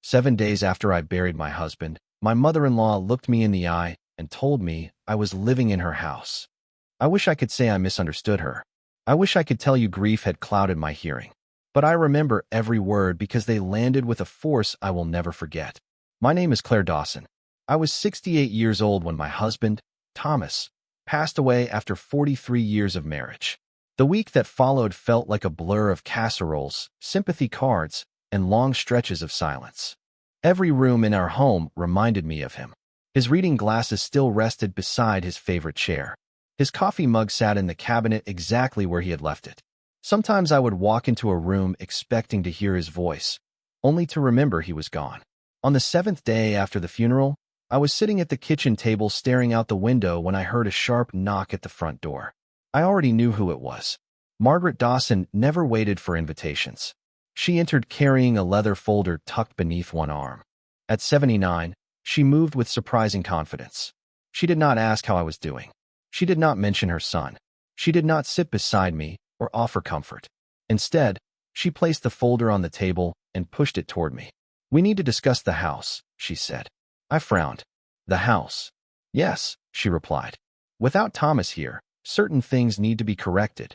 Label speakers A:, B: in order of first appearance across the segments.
A: 7 days after I buried my husband, my mother-in-law looked me in the eye and told me I was living in her house. I wish I could say I misunderstood her. I wish I could tell you grief had clouded my hearing. But I remember every word because they landed with a force I will never forget. My name is Claire Dawson. I was 68 years old when my husband, Thomas, passed away after 43 years of marriage. The week that followed felt like a blur of casseroles, sympathy cards, and long stretches of silence. Every room in our home reminded me of him. His reading glasses still rested beside his favorite chair. His coffee mug sat in the cabinet exactly where he had left it. Sometimes I would walk into a room expecting to hear his voice, only to remember he was gone. On the 7th day after the funeral, I was sitting at the kitchen table staring out the window when I heard a sharp knock at the front door. I already knew who it was. Margaret Dawson never waited for invitations. She entered carrying a leather folder tucked beneath one arm. At 79, she moved with surprising confidence. She did not ask how I was doing. She did not mention her son. She did not sit beside me or offer comfort. Instead, she placed the folder on the table and pushed it toward me. "We need to discuss the house," she said. I frowned. "The house?" "Yes," she replied. "Without Thomas here, certain things need to be corrected."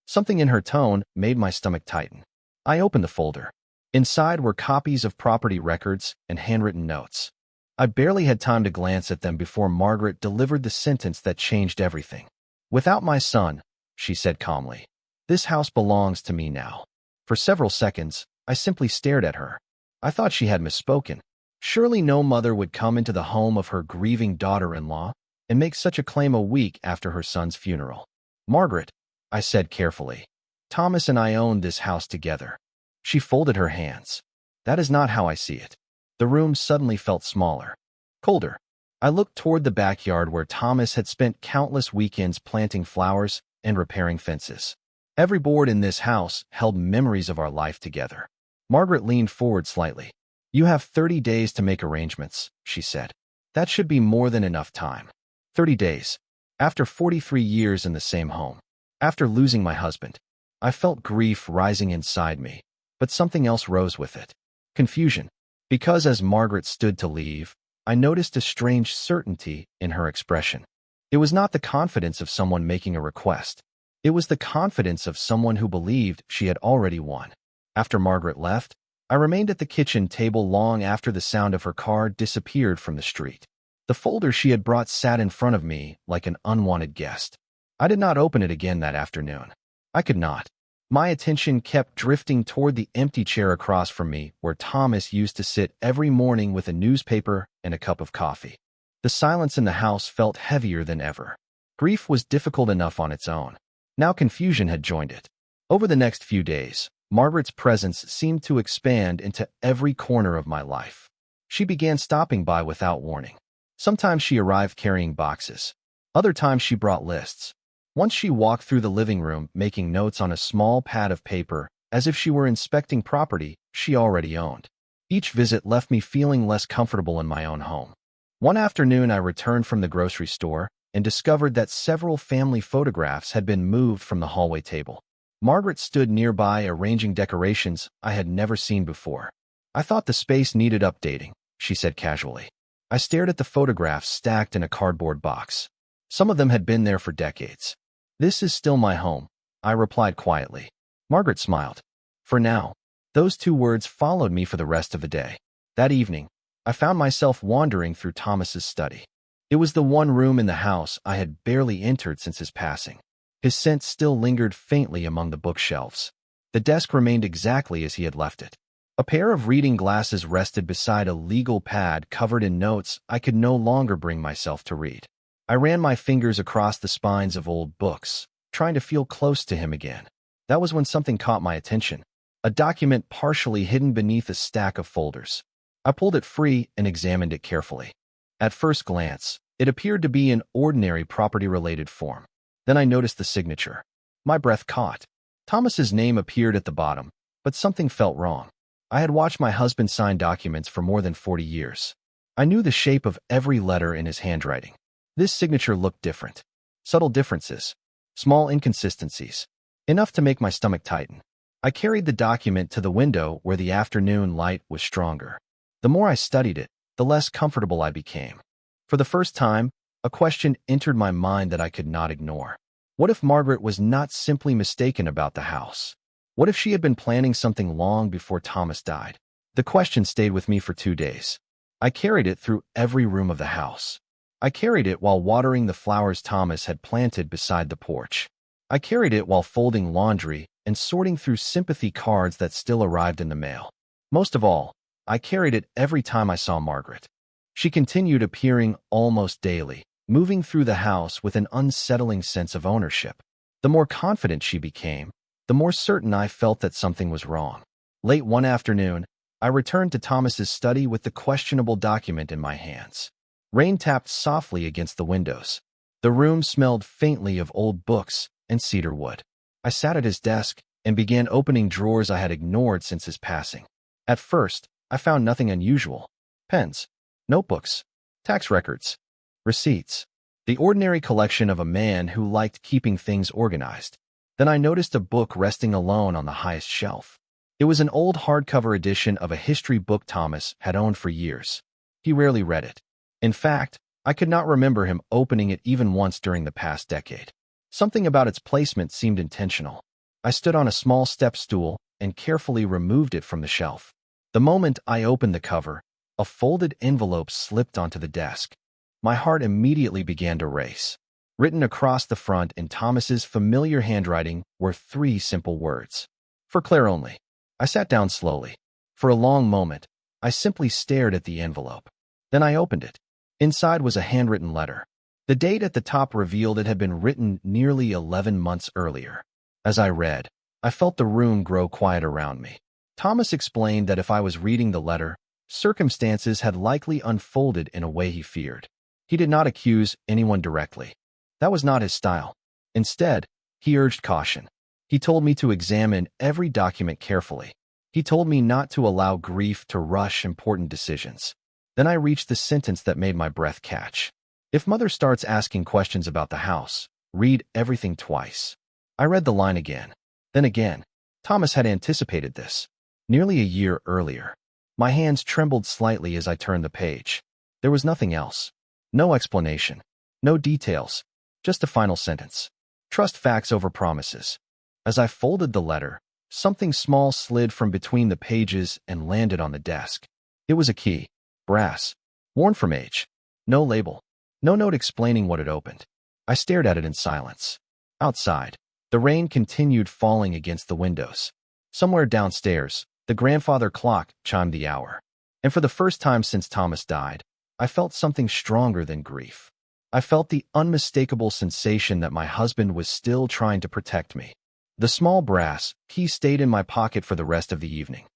A: Something in her tone made my stomach tighten. I opened the folder. Inside were copies of property records and handwritten notes. I barely had time to glance at them before Margaret delivered the sentence that changed everything. "Without my son," she said calmly, "this house belongs to me now." For several seconds, I simply stared at her. I thought she had misspoken. Surely no mother would come into the home of her grieving daughter-in-law and make such a claim a week after her son's funeral. "Margaret," I said carefully, "Thomas and I own this house together." She folded her hands. "That is not how I see it." The room suddenly felt smaller, colder. I looked toward the backyard where Thomas had spent countless weekends planting flowers and repairing fences. Every board in this house held memories of our life together. Margaret leaned forward slightly. "You have 30 days to make arrangements," she said. "That should be more than enough time." 30 days. After 43 years in the same home. After losing my husband. I felt grief rising inside me, but something else rose with it. Confusion. Because as Margaret stood to leave, I noticed a strange certainty in her expression. It was not the confidence of someone making a request. It was the confidence of someone who believed she had already won. After Margaret left, I remained at the kitchen table long after the sound of her car disappeared from the street. The folder she had brought sat in front of me like an unwanted guest. I did not open it again that afternoon. I could not. My attention kept drifting toward the empty chair across from me where Thomas used to sit every morning with a newspaper and a cup of coffee. The silence in the house felt heavier than ever. Grief was difficult enough on its own. Now confusion had joined it. Over the next few days, Margaret's presence seemed to expand into every corner of my life. She began stopping by without warning. Sometimes she arrived carrying boxes. Other times she brought lists. Once she walked through the living room making notes on a small pad of paper as if she were inspecting property she already owned. Each visit left me feeling less comfortable in my own home. One afternoon I returned from the grocery store and discovered that several family photographs had been moved from the hallway table. Margaret stood nearby arranging decorations I had never seen before. "I thought the space needed updating," she said casually. I stared at the photographs stacked in a cardboard box. Some of them had been there for decades. "This is still my home," I replied quietly. Margaret smiled. "For now." Those two words followed me for the rest of the day. That evening, I found myself wandering through Thomas's study. It was the one room in the house I had barely entered since his passing. His scent still lingered faintly among the bookshelves. The desk remained exactly as he had left it. A pair of reading glasses rested beside a legal pad covered in notes I could no longer bring myself to read. I ran my fingers across the spines of old books, trying to feel close to him again. That was when something caught my attention. A document partially hidden beneath a stack of folders. I pulled it free and examined it carefully. At first glance, it appeared to be an ordinary property-related form. Then I noticed the signature. My breath caught. Thomas's name appeared at the bottom, but something felt wrong. I had watched my husband sign documents for more than 40 years. I knew the shape of every letter in his handwriting. This signature looked different. Subtle differences. Small inconsistencies. Enough to make my stomach tighten. I carried the document to the window where the afternoon light was stronger. The more I studied it, the less comfortable I became. For the first time, a question entered my mind that I could not ignore. What if Margaret was not simply mistaken about the house? What if she had been planning something long before Thomas died? The question stayed with me for 2 days. I carried it through every room of the house. I carried it while watering the flowers Thomas had planted beside the porch. I carried it while folding laundry and sorting through sympathy cards that still arrived in the mail. Most of all, I carried it every time I saw Margaret. She continued appearing almost daily, moving through the house with an unsettling sense of ownership. The more confident she became, the more certain I felt that something was wrong. Late one afternoon, I returned to Thomas's study with the questionable document in my hands. Rain tapped softly against the windows. The room smelled faintly of old books and cedar wood. I sat at his desk and began opening drawers I had ignored since his passing. At first, I found nothing unusual. Pens, notebooks, tax records, receipts. The ordinary collection of a man who liked keeping things organized. Then I noticed a book resting alone on the highest shelf. It was an old hardcover edition of a history book Thomas had owned for years. He rarely read it. In fact, I could not remember him opening it even once during the past decade. Something about its placement seemed intentional. I stood on a small step stool and carefully removed it from the shelf. The moment I opened the cover, a folded envelope slipped onto the desk. My heart immediately began to race. Written across the front in Thomas's familiar handwriting were 3 simple words. For Claire only. I sat down slowly. For a long moment, I simply stared at the envelope. Then I opened it. Inside was a handwritten letter. The date at the top revealed it had been written nearly 11 months earlier. As I read, I felt the room grow quiet around me. Thomas explained that if I was reading the letter, circumstances had likely unfolded in a way he feared. He did not accuse anyone directly. That was not his style. Instead, he urged caution. He told me to examine every document carefully. He told me not to allow grief to rush important decisions. Then I reached the sentence that made my breath catch. If Mother starts asking questions about the house, read everything twice. I read the line again. Then again. Thomas had anticipated this. Nearly a year earlier. My hands trembled slightly as I turned the page. There was nothing else. No explanation. No details. Just a final sentence. Trust facts over promises. As I folded the letter, something small slid from between the pages and landed on the desk. It was a key. Brass. Worn from age. No label. No note explaining what it opened. I stared at it in silence. Outside, the rain continued falling against the windows. Somewhere downstairs, the grandfather clock chimed the hour. And for the first time since Thomas died, I felt something stronger than grief. I felt the unmistakable sensation that my husband was still trying to protect me. The small brass key stayed in my pocket for the rest of the evening.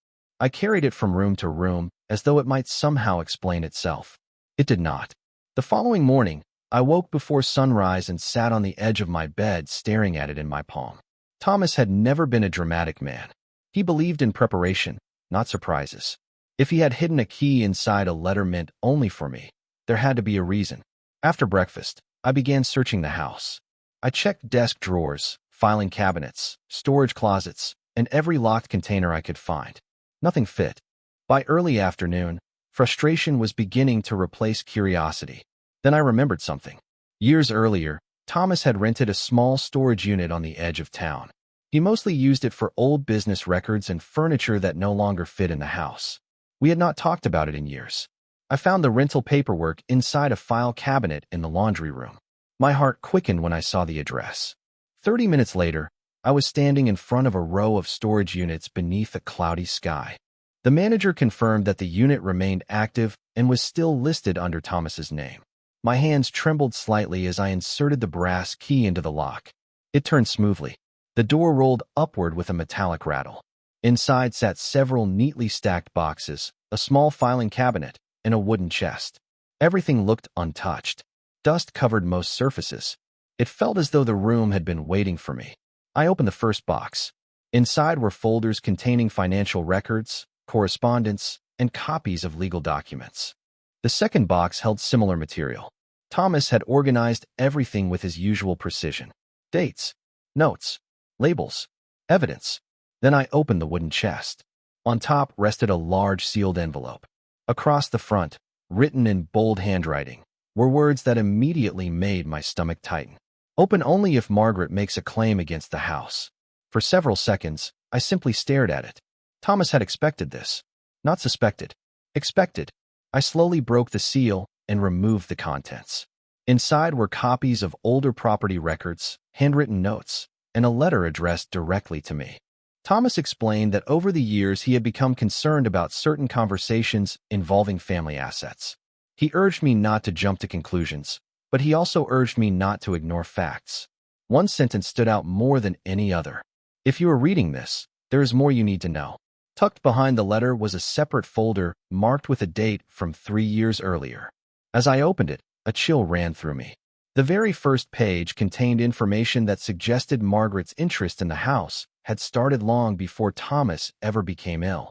A: I carried it from room to room as though it might somehow explain itself. It did not. The following morning, I woke before sunrise and sat on the edge of my bed staring at it in my palm. Thomas had never been a dramatic man. He believed in preparation, not surprises. If he had hidden a key inside a letter meant only for me, there had to be a reason. After breakfast, I began searching the house. I checked desk drawers, filing cabinets, storage closets, and every locked container I could find. Nothing fit. By early afternoon, frustration was beginning to replace curiosity. Then I remembered something. Years earlier, Thomas had rented a small storage unit on the edge of town. He mostly used it for old business records and furniture that no longer fit in the house. We had not talked about it in years. I found the rental paperwork inside a file cabinet in the laundry room. My heart quickened when I saw the address. 30 minutes later, I was standing in front of a row of storage units beneath a cloudy sky. The manager confirmed that the unit remained active and was still listed under Thomas's name. My hands trembled slightly as I inserted the brass key into the lock. It turned smoothly. The door rolled upward with a metallic rattle. Inside sat several neatly stacked boxes, a small filing cabinet, and a wooden chest. Everything looked untouched. Dust covered most surfaces. It felt as though the room had been waiting for me. I opened the first box. Inside were folders containing financial records, correspondence, and copies of legal documents. The second box held similar material. Thomas had organized everything with his usual precision. Dates, notes, labels, evidence. Then I opened the wooden chest. On top rested a large sealed envelope. Across the front, written in bold handwriting, were words that immediately made my stomach tighten. Open only if Margaret makes a claim against the house. For several seconds, I simply stared at it. Thomas had expected this. Not suspected. Expected. I slowly broke the seal and removed the contents. Inside were copies of older property records, handwritten notes, and a letter addressed directly to me. Thomas explained that over the years he had become concerned about certain conversations involving family assets. He urged me not to jump to conclusions, but he also urged me not to ignore facts. One sentence stood out more than any other. If you are reading this, there is more you need to know. Tucked behind the letter was a separate folder marked with a date from 3 years earlier. As I opened it, a chill ran through me. The very first page contained information that suggested Margaret's interest in the house had started long before Thomas ever became ill.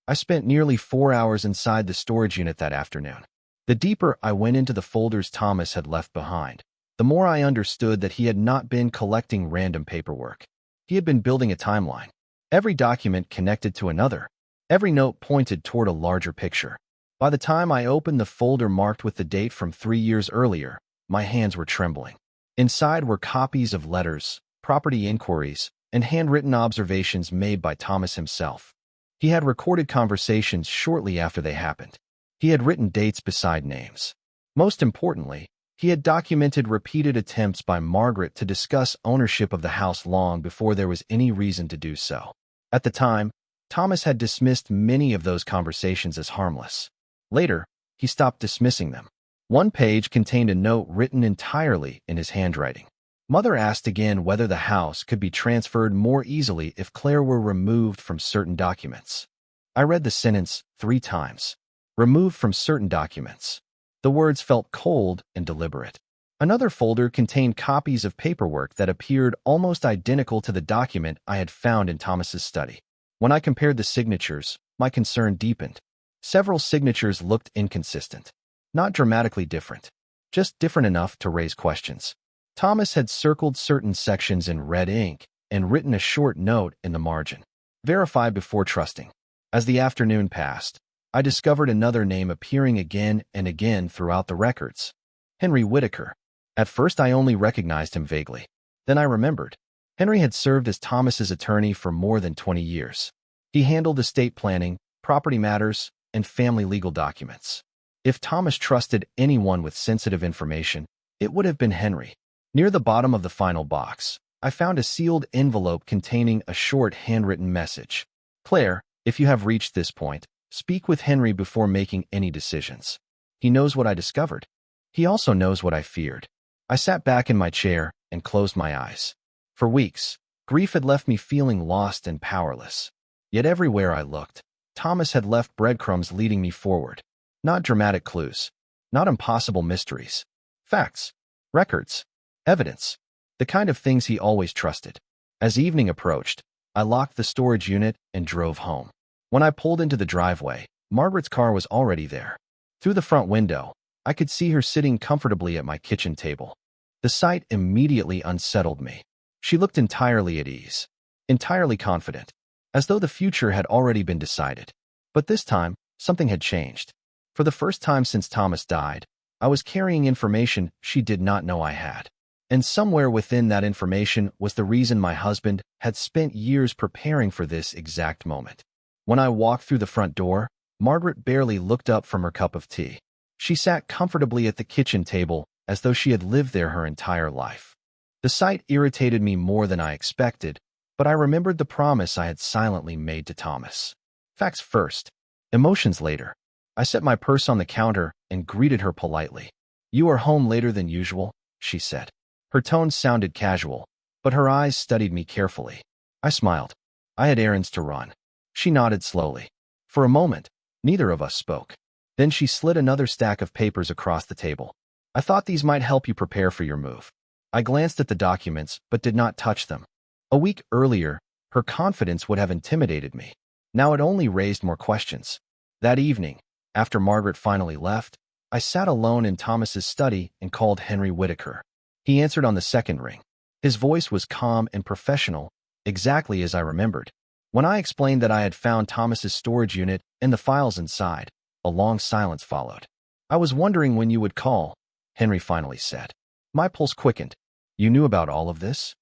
A: I spent nearly 4 hours inside the storage unit that afternoon. The deeper I went into the folders Thomas had left behind, the more I understood that he had not been collecting random paperwork. He had been building a timeline. Every document connected to another. Every note pointed toward a larger picture. By the time I opened the folder marked with the date from 3 years earlier, my hands were trembling. Inside were copies of letters, property inquiries, and handwritten observations made by Thomas himself. He had recorded conversations shortly after they happened. He had written dates beside names. Most importantly, he had documented repeated attempts by Margaret to discuss ownership of the house long before there was any reason to do so. At the time, Thomas had dismissed many of those conversations as harmless. Later, he stopped dismissing them. One page contained a note written entirely in his handwriting. Mother asked again whether the house could be transferred more easily if Claire were removed from certain documents. I read the sentence 3 times. Removed from certain documents. The words felt cold and deliberate. Another folder contained copies of paperwork that appeared almost identical to the document I had found in Thomas's study. When I compared the signatures, my concern deepened. Several signatures looked inconsistent. Not dramatically different, just different enough to raise questions. Thomas had circled certain sections in red ink and written a short note in the margin. Verify before trusting. As the afternoon passed, I discovered another name appearing again and again throughout the records. Henry Whitaker. At first I only recognized him vaguely. Then I remembered. Henry had served as Thomas's attorney for more than 20 years. He handled estate planning, property matters, and family legal documents. If Thomas trusted anyone with sensitive information, it would have been Henry. Near the bottom of the final box, I found a sealed envelope containing a short handwritten message. Claire, if you have reached this point, speak with Henry before making any decisions. He knows what I discovered. He also knows what I feared. I sat back in my chair and closed my eyes. For weeks, grief had left me feeling lost and powerless. Yet everywhere I looked, Thomas had left breadcrumbs leading me forward. Not dramatic clues. Not impossible mysteries. Facts. Records. Evidence. The kind of things he always trusted. As evening approached, I locked the storage unit and drove home. When I pulled into the driveway, Margaret's car was already there. Through the front window, I could see her sitting comfortably at my kitchen table. The sight immediately unsettled me. She looked entirely at ease. Entirely confident. As though the future had already been decided. But this time, something had changed. For the first time since Thomas died, I was carrying information she did not know I had. And somewhere within that information was the reason my husband had spent years preparing for this exact moment. When I walked through the front door, Margaret barely looked up from her cup of tea. She sat comfortably at the kitchen table as though she had lived there her entire life. The sight irritated me more than I expected, but I remembered the promise I had silently made to Thomas. Facts first, emotions later. I set my purse on the counter and greeted her politely. "You are home later than usual," she said. Her tone sounded casual, but her eyes studied me carefully. I smiled. I had errands to run. She nodded slowly. For a moment, neither of us spoke. Then she slid another stack of papers across the table. "I thought these might help you prepare for your move." I glanced at the documents, but did not touch them. A week earlier, her confidence would have intimidated me. Now it only raised more questions. That evening, after Margaret finally left, I sat alone in Thomas's study and called Henry Whitaker. He answered on the second ring. His voice was calm and professional, exactly as I remembered. When I explained that I had found Thomas's storage unit and the files inside, A long silence followed. "I was wondering when you would call," Henry finally said. My pulse quickened. "You knew about all of this?"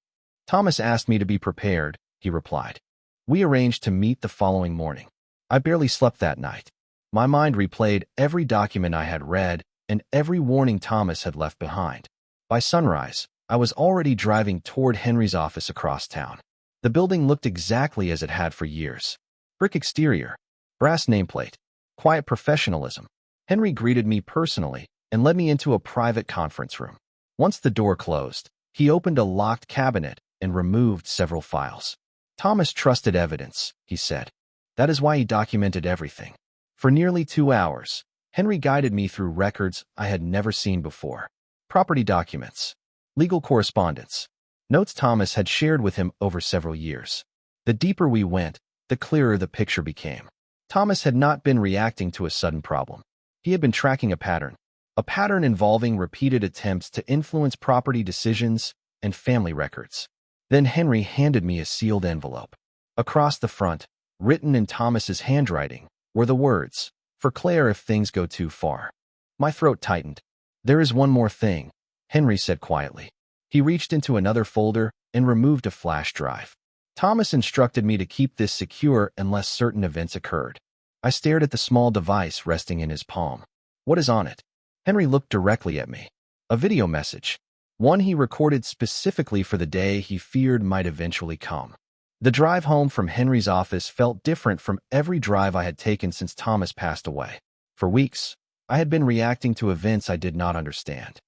A: "Thomas asked me to be prepared," he replied. "We arranged to meet the following morning." I barely slept that night. My mind replayed every document I had read and every warning Thomas had left behind. By sunrise, I was already driving toward Henry's office across town. The building looked exactly as it had for years. Brick exterior, brass nameplate, quiet professionalism. Henry greeted me personally and led me into a private conference room. Once the door closed, he opened a locked cabinet and removed several files. "Thomas trusted evidence," he said. "That is why he documented everything." For nearly 2 hours, Henry guided me through records I had never seen before. Property documents, legal correspondence, notes Thomas had shared with him over several years. The deeper we went, the clearer the picture became. Thomas had not been reacting to a sudden problem. He had been tracking a pattern involving repeated attempts to influence property decisions and family records. Then Henry handed me a sealed envelope. Across the front, written in Thomas's handwriting, were the words, "For Claire if things go too far." My throat tightened. "There is one more thing," Henry said quietly. He reached into another folder and removed a flash drive. "Thomas instructed me to keep this secure unless certain events occurred." I stared at the small device resting in his palm. "What is on it?" Henry looked directly at me. A video message. One he recorded specifically for the day he feared might eventually come. The drive home from Henry's office felt different from every drive I had taken since Thomas passed away. For weeks, I had been reacting to events I did not understand.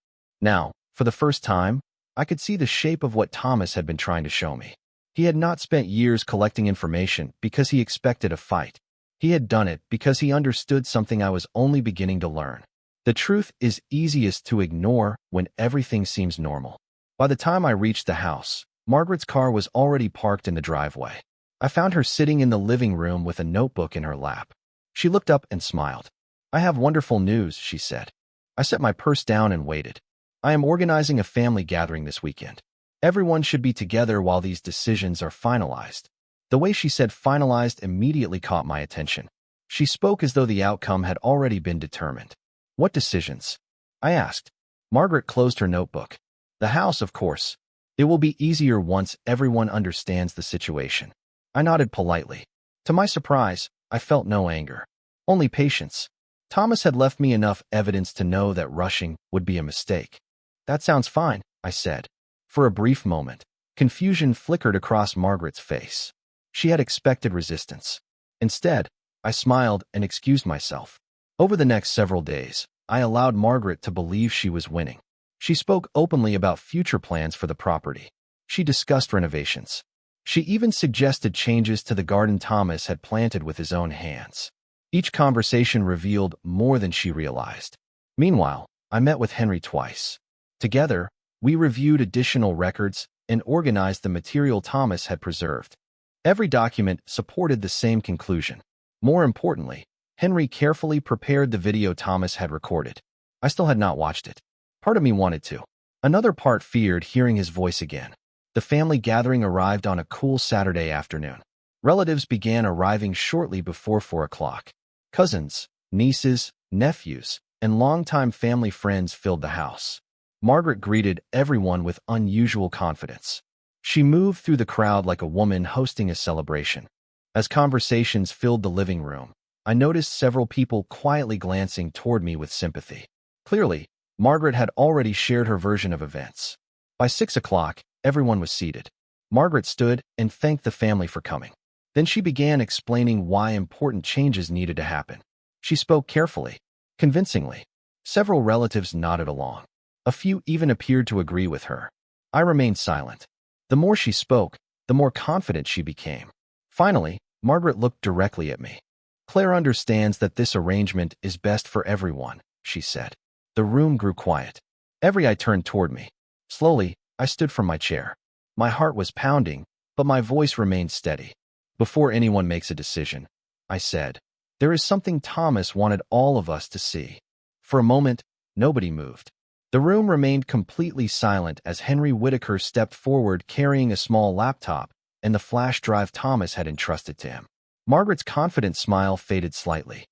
A: Now, for the first time, I could see the shape of what Thomas had been trying to show me. He had not spent years collecting information because he expected a fight. He had done it because he understood something I was only beginning to learn. The truth is easiest to ignore when everything seems normal. By the time I reached the house, Margaret's car was already parked in the driveway. I found her sitting in the living room with a notebook in her lap. She looked up and smiled. "I have wonderful news," she said. I set my purse down and waited. "I am organizing a family gathering this weekend. Everyone should be together while these decisions are finalized." The way she said finalized immediately caught my attention. She spoke as though the outcome had already been determined. "What decisions?" I asked. Margaret closed her notebook. "The house, of course. It will be easier once everyone understands the situation." I nodded politely. To my surprise, I felt no anger, only patience. Thomas had left me enough evidence to know that rushing would be a mistake. "That sounds fine," I said. For a brief moment, confusion flickered across Margaret's face. She had expected resistance. Instead, I smiled and excused myself. Over the next several days, I allowed Margaret to believe she was winning. She spoke openly about future plans for the property. She discussed renovations. She even suggested changes to the garden Thomas had planted with his own hands. Each conversation revealed more than she realized. Meanwhile, I met with Henry twice. Together, we reviewed additional records and organized the material Thomas had preserved. Every document supported the same conclusion. More importantly, Henry carefully prepared the video Thomas had recorded. I still had not watched it. Part of me wanted to. Another part feared hearing his voice again. The family gathering arrived on a cool Saturday afternoon. Relatives began arriving shortly before 4 o'clock. Cousins, nieces, nephews, and longtime family friends filled the house. Margaret greeted everyone with unusual confidence. She moved through the crowd like a woman hosting a celebration. As conversations filled the living room, I noticed several people quietly glancing toward me with sympathy. Clearly, Margaret had already shared her version of events. By 6 o'clock, everyone was seated. Margaret stood and thanked the family for coming. Then she began explaining why important changes needed to happen. She spoke carefully, convincingly. Several relatives nodded along. A few even appeared to agree with her. I remained silent. The more she spoke, the more confident she became. Finally, Margaret looked directly at me. "Claire understands that this arrangement is best for everyone," she said. The room grew quiet. Every eye turned toward me. Slowly, I stood from my chair. My heart was pounding, but my voice remained steady. "Before anyone makes a decision," I said, "there is something Thomas wanted all of us to see." For a moment, nobody moved. The room remained completely silent as Henry Whitaker stepped forward carrying a small laptop and the flash drive Thomas had entrusted to him. Margaret's confident smile faded slightly.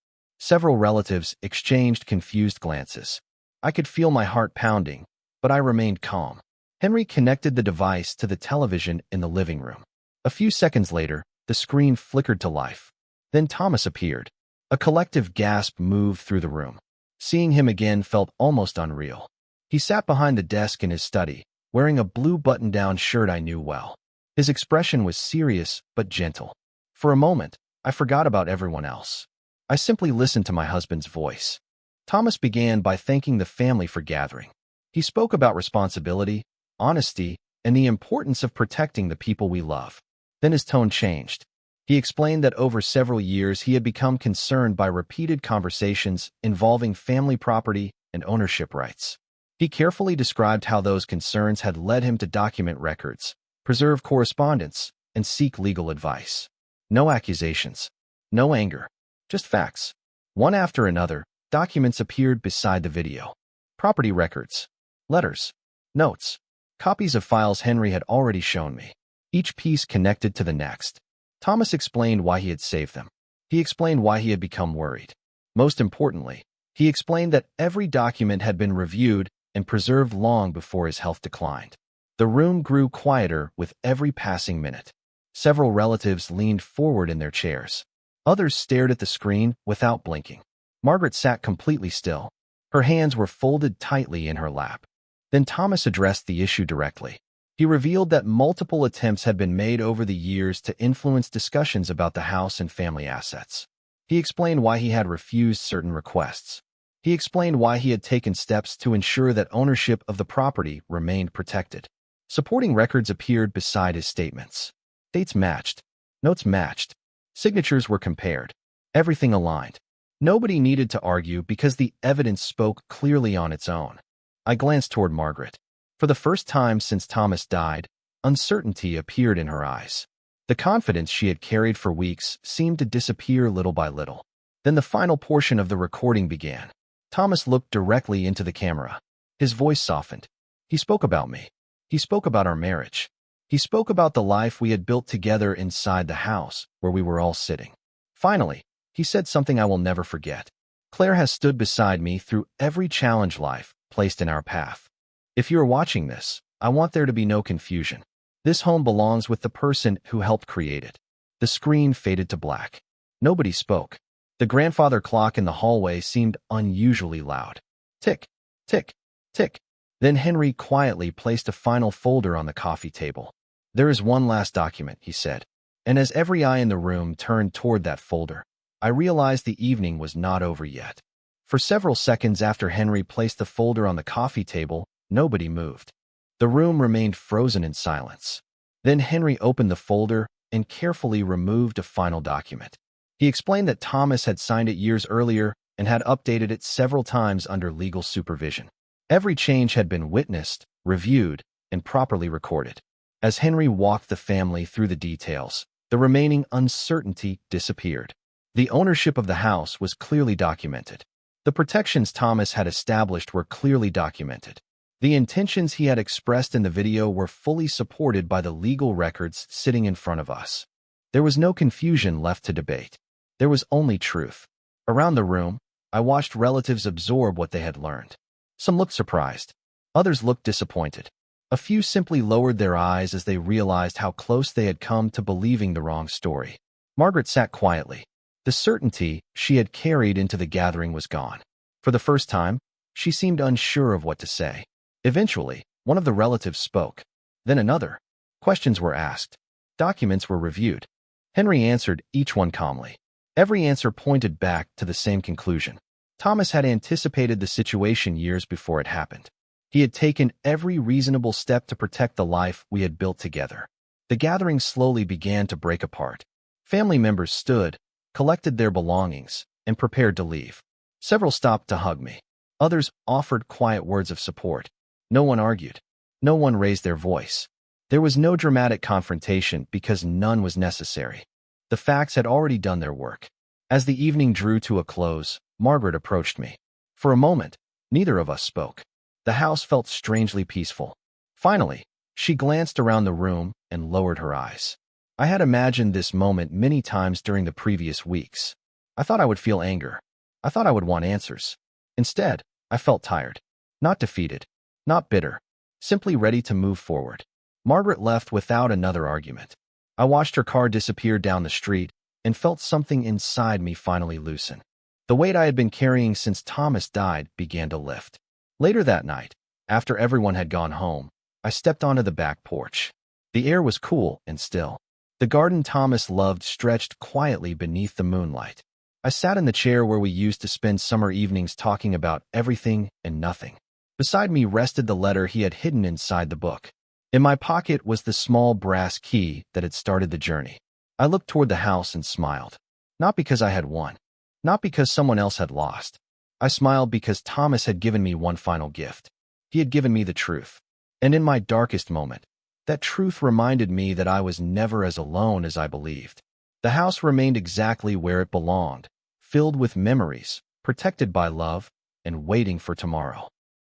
A: Several relatives exchanged confused glances. I could feel my heart pounding, but I remained calm. Henry connected the device to the television in the living room. A few seconds later, the screen flickered to life. Then Thomas appeared. A collective gasp moved through the room. Seeing him again felt almost unreal. He sat behind the desk in his study, wearing a blue button-down shirt I knew well. His expression was serious but gentle. For a moment, I forgot about everyone else. I simply listened to my husband's voice. Thomas began by thanking the family for gathering. He spoke about responsibility, honesty, and the importance of protecting the people we love. Then his tone changed. He explained that over several years he had become concerned by repeated conversations involving family property and ownership rights. He carefully described how those concerns had led him to document records, preserve correspondence, and seek legal advice. No accusations, no anger, just facts. One after another, documents appeared beside the video. Property records, letters, notes, copies of files Henry had already shown me, each piece connected to the next. Thomas explained why he had saved them. He explained why he had become worried. Most importantly, he explained that every document had been reviewed and preserved long before his health declined. The room grew quieter with every passing minute. Several relatives leaned forward in their chairs. Others stared at the screen without blinking. Margaret sat completely still. Her hands were folded tightly in her lap. Then Thomas addressed the issue directly. He revealed that multiple attempts had been made over the years to influence discussions about the house and family assets. He explained why he had refused certain requests. He explained why he had taken steps to ensure that ownership of the property remained protected. Supporting records appeared beside his statements. Dates matched. Notes matched. Signatures were compared. Everything aligned. Nobody needed to argue because the evidence spoke clearly on its own. I glanced toward Margaret. For the first time since Thomas died, uncertainty appeared in her eyes. The confidence she had carried for weeks seemed to disappear little by little. Then the final portion of the recording began. Thomas looked directly into the camera. His voice softened. He spoke about me. He spoke about our marriage. He spoke about the life we had built together inside the house where we were all sitting. Finally, he said something I will never forget. Claire has stood beside me through every challenge life placed in our path. If you are watching this, I want there to be no confusion. This home belongs with the person who helped create it. The screen faded to black. Nobody spoke. The grandfather clock in the hallway seemed unusually loud. Tick, tick, tick. Then Henry quietly placed a final folder on the coffee table. There is one last document, he said. And as every eye in the room turned toward that folder, I realized the evening was not over yet. For several seconds after Henry placed the folder on the coffee table, nobody moved. The room remained frozen in silence. Then Henry opened the folder and carefully removed a final document. He explained that Thomas had signed it years earlier and had updated it several times under legal supervision. Every change had been witnessed, reviewed, and properly recorded. As Henry walked the family through the details, the remaining uncertainty disappeared. The ownership of the house was clearly documented. The protections Thomas had established were clearly documented. The intentions he had expressed in the video were fully supported by the legal records sitting in front of us. There was no confusion left to debate. There was only truth. Around the room, I watched relatives absorb what they had learned. Some looked surprised. Others looked disappointed. A few simply lowered their eyes as they realized how close they had come to believing the wrong story. Margaret sat quietly. The certainty she had carried into the gathering was gone. For the first time, she seemed unsure of what to say. Eventually, one of the relatives spoke. Then another. Questions were asked. Documents were reviewed. Henry answered each one calmly. Every answer pointed back to the same conclusion. Thomas had anticipated the situation years before it happened. He had taken every reasonable step to protect the life we had built together. The gathering slowly began to break apart. Family members stood, collected their belongings, and prepared to leave. Several stopped to hug me. Others offered quiet words of support. No one argued. No one raised their voice. There was no dramatic confrontation because none was necessary. The facts had already done their work. As the evening drew to a close, Margaret approached me. For a moment, neither of us spoke. The house felt strangely peaceful. Finally, she glanced around the room and lowered her eyes. I had imagined this moment many times during the previous weeks. I thought I would feel anger. I thought I would want answers. Instead, I felt tired. Not defeated. Not bitter. Simply ready to move forward. Margaret left without another argument. I watched her car disappear down the street and felt something inside me finally loosen. The weight I had been carrying since Thomas died began to lift. Later that night, after everyone had gone home, I stepped onto the back porch. The air was cool and still. The garden Thomas loved stretched quietly beneath the moonlight. I sat in the chair where we used to spend summer evenings talking about everything and nothing. Beside me rested the letter he had hidden inside the book. In my pocket was the small brass key that had started the journey. I looked toward the house and smiled. Not because I had won. Not because someone else had lost. I smiled because Thomas had given me one final gift. He had given me the truth. And in my darkest moment, that truth reminded me that I was never as alone as I believed. The house remained exactly where it belonged, filled with memories, protected by love, and waiting for tomorrow.